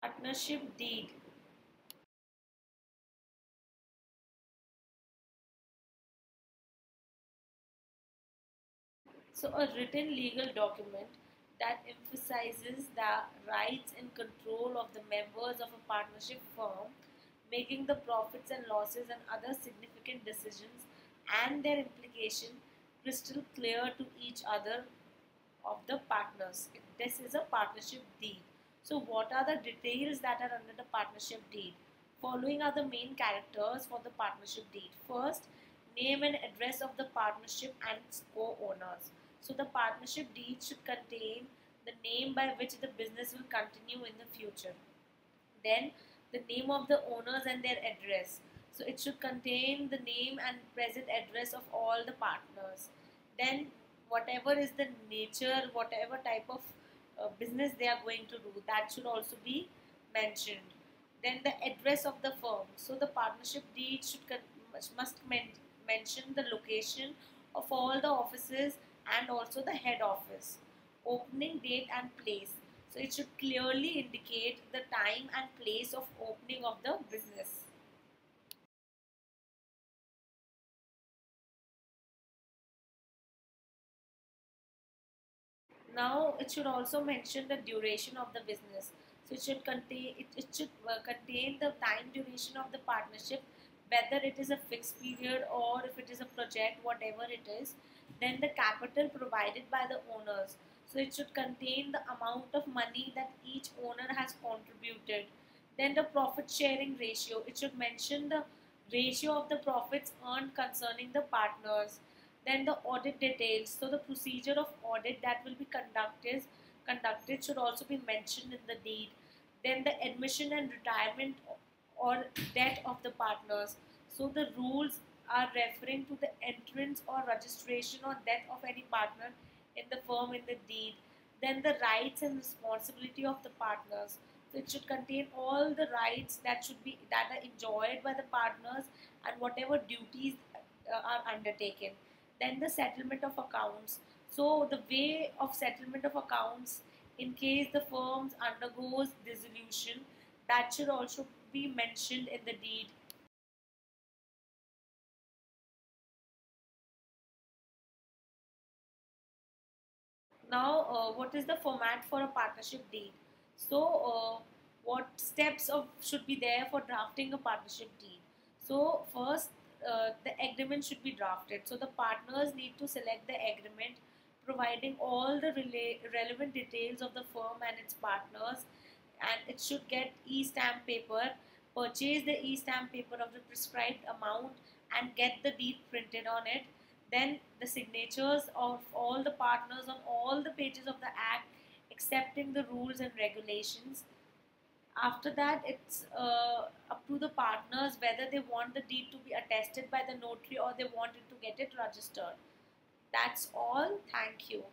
Partnership deed. So, a written legal document that emphasizes the rights and control of the members of a partnership firm, making the profits and losses and other significant decisions and their implication crystal clear to each other of the partners. This is a partnership deed. So, what are the details that are under the partnership deed? Following are the main characters for the partnership deed. First, name and address of the partnership and its co-owners. So, the partnership deed should contain the name by which the business will continue in the future. Then, the name of the owners and their address. So, it should contain the name and present address of all the partners. Then, whatever is the nature, whatever type of business they are going to do, that should also be mentioned. Then the address of the firm. So the partnership deed must mention the location of all the offices and also the head office. Opening date and place. So it should clearly indicate the time and place of opening of the business. Now it should also mention the duration of the business. So it should contain the time duration of the partnership, whether it is a fixed period or if it is a project, whatever it is. Then the capital provided by the owners. So it should contain the amount of money that each owner has contributed. Then the profit sharing ratio. It should mention the ratio of the profits earned concerning the partners. Then the audit details. So the procedure of audit that will be conducted should also be mentioned in the deed. Then the admission and retirement or death of the partners. So the rules are referring to the entrance or registration or death of any partner in the firm in the deed. Then the rights and responsibility of the partners. So it should contain all the rights that are enjoyed by the partners and whatever duties are undertaken. Then the settlement of accounts. So the way of settlement of accounts in case the firm undergoes dissolution, that should also be mentioned in the deed. Now, what is the format for a partnership deed? So, what steps of should be there for drafting a partnership deed? So, first, the agreement should be drafted. So, the partners need to select the agreement, providing all the relevant details of the firm and its partners, and it should get e-stamp paper. Purchase the e-stamp paper of the prescribed amount and get the deed printed on it. Then the signatures of all the partners on all the pages of the act, accepting the rules and regulations. After that, it's up to the partners whether they want the deed to be attested by the notary or they want it to get it registered. That's all. Thank you.